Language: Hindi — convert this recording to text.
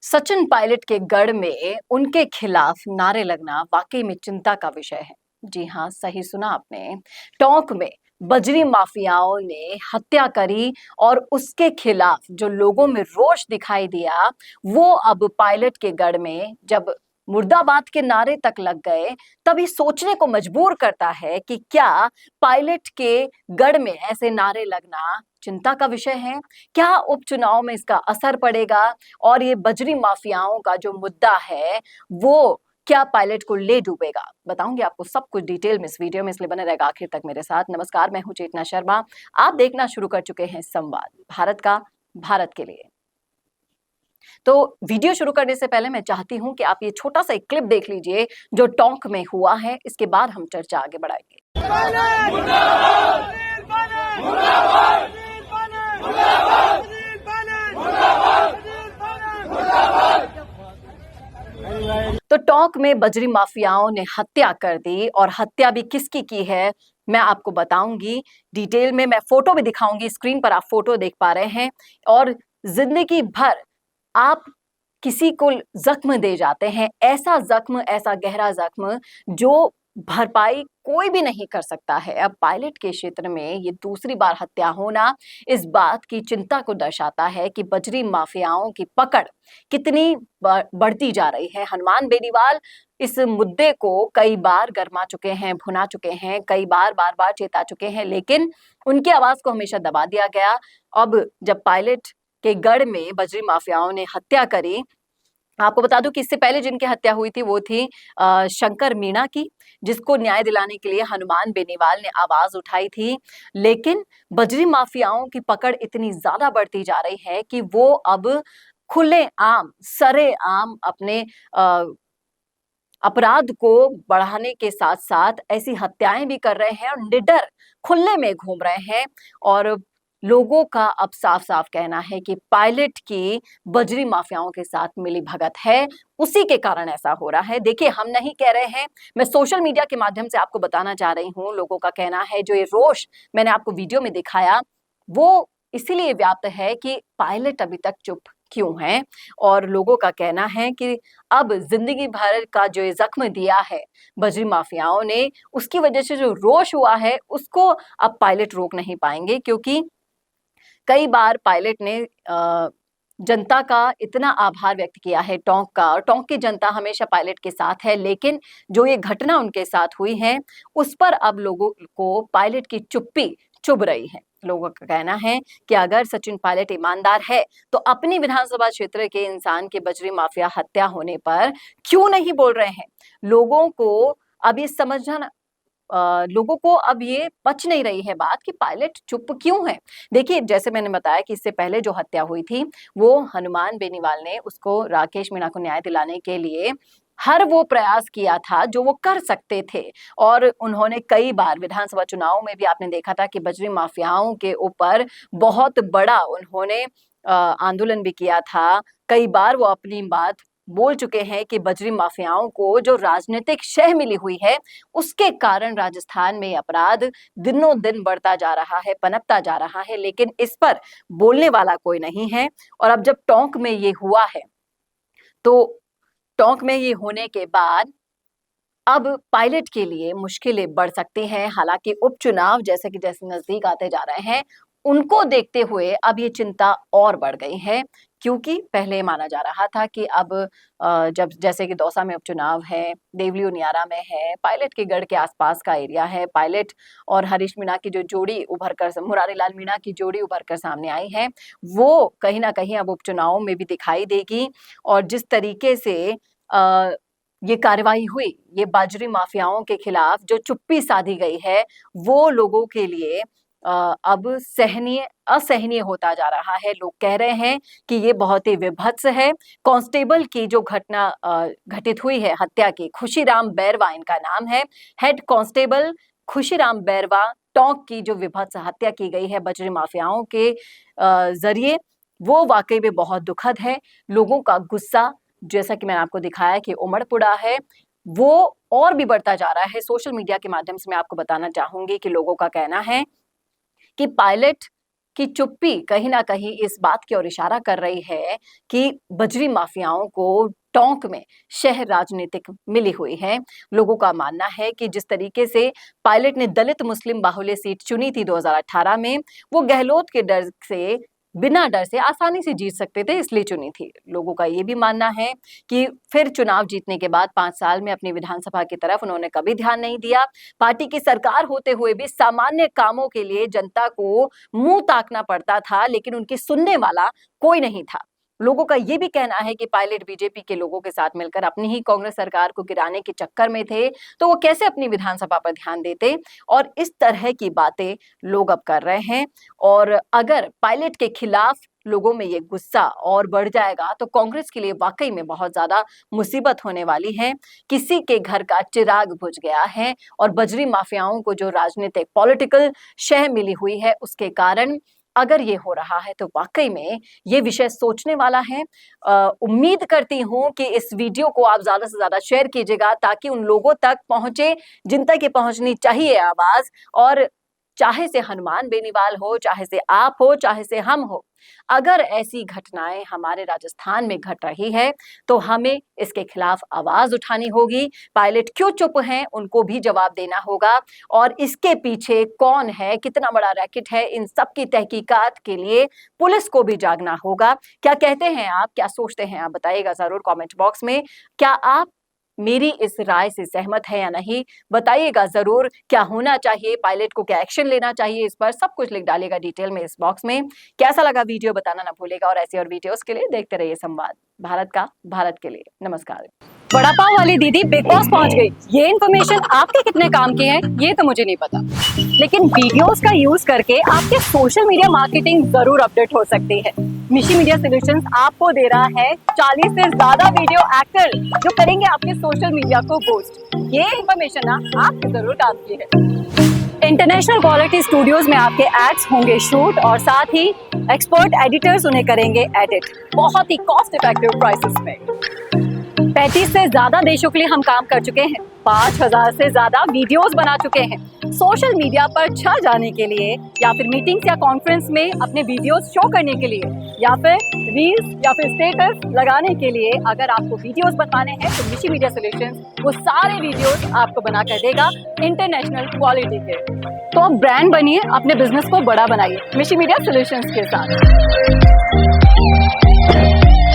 सचिन पायलट के गढ़ में उनके खिलाफ नारे लगना वाकई में चिंता का विषय है। जी हाँ, सही सुना आपने। टोंक में बजरी माफियाओं ने हत्या करी और उसके खिलाफ जो लोगों में रोष दिखाई दिया, वो अब पायलट के गढ़ में जब मुर्दाबाद के नारे तक लग गए, तभी सोचने को मजबूर करता है कि क्या पायलट के गढ़ में ऐसे नारे लगना चिंता का विषय है? क्या उपचुनाव में इसका असर पड़ेगा? और ये बजरी माफियाओं का जो मुद्दा है वो क्या पायलट को ले डूबेगा? बताऊंगी आपको सब कुछ डिटेल में इस वीडियो में, इसलिए बने रहेगा आखिर तक मेरे साथ। नमस्कार, मैं हूं चेतना शर्मा। आप देखना शुरू कर चुके हैं संवाद भारत का, भारत के लिए। तो वीडियो शुरू करने से पहले मैं चाहती हूं कि आप ये छोटा सा एक क्लिप देख लीजिए जो टोंक में हुआ है। इसके बाद हम चर्चा आगे बढ़ाएंगे। तो टोंक में बजरी माफियाओं ने हत्या कर दी, और हत्या भी किसकी की है मैं आपको बताऊंगी डिटेल में। मैं फोटो भी दिखाऊंगी, स्क्रीन पर आप फोटो देख पा रहे हैं। और जिंदगी भर आप किसी को जख्म दे जाते हैं, ऐसा जख्म, ऐसा गहरा जख्म जो भरपाई कोई भी नहीं कर सकता है। अब पायलट के क्षेत्र में ये दूसरी बार हत्या होना इस बात की चिंता को दर्शाता है कि बजरी माफियाओं की पकड़ कितनी बढ़ती जा रही है। हनुमान बेनीवाल इस मुद्दे को कई बार गरमा चुके हैं, भुना चुके हैं, कई बार बार बार चेता चुके हैं, लेकिन उनकी आवाज को हमेशा दबा दिया गया। अब जब पायलट के गढ़ में बजरी माफियाओं ने हत्या करी, आपको बता दूं कि इससे पहले जिनकी हत्या हुई थी वो थी शंकर मीणा की, जिसको न्याय दिलाने के लिए हनुमान बेनीवाल ने आवाज उठाई थी। लेकिन बजरी माफियाओं की पकड़ इतनी ज्यादा बढ़ती जा रही है कि वो अब खुलेआम, सरेआम अपने अपराध को बढ़ाने के साथ साथ ऐसी हत्याएं भी कर रहे हैं और निडर खुले में घूम रहे हैं। और लोगों का अब साफ साफ कहना है कि पायलट की बजरी माफियाओं के साथ मिली भगत है, उसी के कारण ऐसा हो रहा है। देखिए, हम नहीं कह रहे हैं, मैं सोशल मीडिया के माध्यम से आपको बताना चाह रही हूं। लोगों का कहना है, जो ये रोष मैंने आपको वीडियो में दिखाया वो इसीलिए व्याप्त है कि पायलट अभी तक चुप क्यों है। और लोगों का कहना है कि अब जिंदगी भर का जो ये जख्म दिया है बजरी माफियाओं ने, उसकी वजह से जो रोष हुआ है उसको अब पायलट रोक नहीं पाएंगे। क्योंकि कई बार पायलट ने जनता का इतना आभार व्यक्त किया है टोंक का, और टोंक की जनता हमेशा पायलट के साथ है। लेकिन जो ये घटना उनके साथ हुई है उस पर अब लोगों को पायलट की चुप्पी चुभ रही है। लोगों का कहना है कि अगर सचिन पायलट ईमानदार है तो अपनी विधानसभा क्षेत्र के इंसान के बजरी माफिया हत्या होने पर क्यों नहीं बोल रहे हैं। लोगों को अब ये समझना लोगों को अब ये पच नहीं रही है बात कि पायलट चुप क्यों है। देखिए, जैसे मैंने बताया कि इससे पहले जो हत्या हुई थी वो हनुमान बेनीवाल ने उसको, राकेश मीणा को न्याय दिलाने के लिए हर वो प्रयास किया था जो वो कर सकते थे। और उन्होंने कई बार विधानसभा चुनाव में भी आपने देखा था कि बजरी माफियाओं के ऊपर बहुत बड़ा उन्होंने आंदोलन भी किया था। कई बार वो अपनी बात बोल चुके हैं कि बजरी माफियाओं को जो राजनीतिक शह मिली हुई है उसके कारण राजस्थान में अपराध दिनों दिन बढ़ता जा रहा है, पनपता जा रहा है। लेकिन इस पर बोलने वाला कोई नहीं है। और अब जब टोंक में ये हुआ है तो टोंक में ये होने के बाद अब पायलट के लिए मुश्किलें बढ़ सकती हैं। हालांकि उपचुनाव जैसे कि जैसे नजदीक आते जा रहे हैं, उनको देखते हुए अब ये चिंता और बढ़ गई है। क्योंकि पहले माना जा रहा था कि अब जब जैसे कि दौसा में उपचुनाव है, देवली उनियारा में है, पायलट के गढ़ के आसपास का एरिया है, पायलट और हरीश मीणा की जो जोड़ी उभर कर, मुरारी लाल मीणा की जोड़ी उभर कर सामने आई है, वो कहीं ना कहीं अब उपचुनाव में भी दिखाई देगी। और जिस तरीके से ये कार्रवाई हुई, ये बाजरी माफियाओं के खिलाफ जो चुप्पी साधी गई है, वो लोगों के लिए अब असहनीय होता जा रहा है। लोग कह रहे हैं कि ये बहुत ही विभत्स है। कांस्टेबल की जो घटना घटित हुई है हत्या की, खुशीराम बैरवा इनका नाम है, हेड कांस्टेबल खुशीराम बैरवा, टोंक की जो विभत्स हत्या की गई है बजरी माफियाओं के जरिए, वो वाकई में बहुत दुखद है। लोगों का गुस्सा, जैसा कि मैंने आपको दिखाया कि उमड़ पड़ा है, वो और भी बढ़ता जा रहा है। सोशल मीडिया के माध्यम से मैं आपको बताना चाहूंगी कि लोगों का कहना है कि पायलट की चुप्पी कहीं न कहीं इस बात की ओर इशारा कर रही है कि बजरी माफियाओं को टोंक में शहर राजनीतिक मिली हुई है। लोगों का मानना है कि जिस तरीके से पायलट ने दलित मुस्लिम बाहुल्य सीट चुनी थी 2018 में, वो गहलोत के डर से बिना डर से आसानी से जीत सकते थे, इसलिए चुनी थी। लोगों का ये भी मानना है कि फिर चुनाव जीतने के बाद 5 साल में अपनी विधानसभा की तरफ उन्होंने कभी ध्यान नहीं दिया। पार्टी की सरकार होते हुए भी सामान्य कामों के लिए जनता को मुंह ताकना पड़ता था, लेकिन उनकी सुनने वाला कोई नहीं था। लोगों का ये भी कहना है कि पायलट बीजेपी के लोगों के साथ मिलकर अपनी ही कांग्रेस सरकार को गिराने के चक्कर में थे, तो वो कैसे अपनी विधानसभा पर ध्यान देते। और इस तरह की बातें लोग अब कर रहे हैं। और अगर पायलट के खिलाफ लोगों में ये गुस्सा और बढ़ जाएगा तो कांग्रेस के लिए वाकई में बहुत ज्यादा मुसीबत होने वाली है। किसी के घर का चिराग बुझ गया है और बजरी माफियाओं को जो राजनीतिक पॉलिटिकल शह मिली हुई है, उसके कारण अगर ये हो रहा है तो वाकई में ये विषय सोचने वाला है। उम्मीद करती हूँ कि इस वीडियो को आप ज्यादा से ज्यादा शेयर कीजिएगा ताकि उन लोगों तक पहुंचे जिन तक ये पहुंचनी चाहिए आवाज। और चाहे से हनुमान बेनीवाल हो, चाहे से आप हो, चाहे से हम हो, अगर ऐसी घटनाएं हमारे राजस्थान में घट रही है तो हमें इसके खिलाफ आवाज उठानी होगी। पायलट क्यों चुप हैं, उनको भी जवाब देना होगा। और इसके पीछे कौन है, कितना बड़ा रैकेट है, इन सब की तहकीकात के लिए पुलिस को भी जागना होगा। क्या कहते हैं आप, क्या सोचते हैं आप, बताइएगा जरूर कमेंट बॉक्स में। क्या आप मेरी इस राय से सहमत है या नहीं, बताइएगा जरूर। क्या होना चाहिए, पायलट को क्या एक्शन लेना चाहिए, इस पर सब कुछ लिख डालिएगा डिटेल में इस बॉक्स में। कैसा लगा वीडियो बताना ना भूलेगा। और ऐसे और वीडियोस के लिए देखते रहिए संवाद भारत का, भारत के लिए। नमस्कार। वड़ा पाव वाली दीदी बिग बॉस पहुंच गई, ये इन्फॉर्मेशन आपके कितने काम की है ये तो मुझे नहीं पता, लेकिन वीडियोस का यूज करके आपके सोशल मीडिया मार्केटिंग जरूर अपडेट हो सकती है। मिशी मीडिया सॉल्यूशंस आपको दे रहा है 40 से ज्यादा वीडियो एक्टर जो करेंगे आपके सोशल मीडिया को बूस्ट। ये इन्फॉर्मेशन ना आपके जरूर काम की है। इंटरनेशनल क्वालिटी स्टूडियोज में आपके एड्स होंगे शूट और साथ ही एक्सपर्ट एडिटर्स उन्हें करेंगे एडिट बहुत ही कॉस्ट इफेक्टिव प्राइसेस में। 35 से ज्यादा देशों के लिए हम काम कर चुके हैं, 5000 से ज्यादा वीडियोस बना चुके हैं। सोशल मीडिया पर छा जाने के लिए या फिर मीटिंग्स या कॉन्फ्रेंस में अपने वीडियोस शो करने के लिए या फिर रील्स या फिर स्टेटस लगाने के लिए अगर आपको वीडियोस बनवाने हैं तो मिशी मीडिया सॉल्यूशंस वो सारे वीडियोस आपको बना कर देगा इंटरनेशनल क्वालिटी के। तो आप ब्रांड बनिए, अपने बिजनेस को बड़ा बनाइए मिशी मीडिया सॉल्यूशंस के साथ।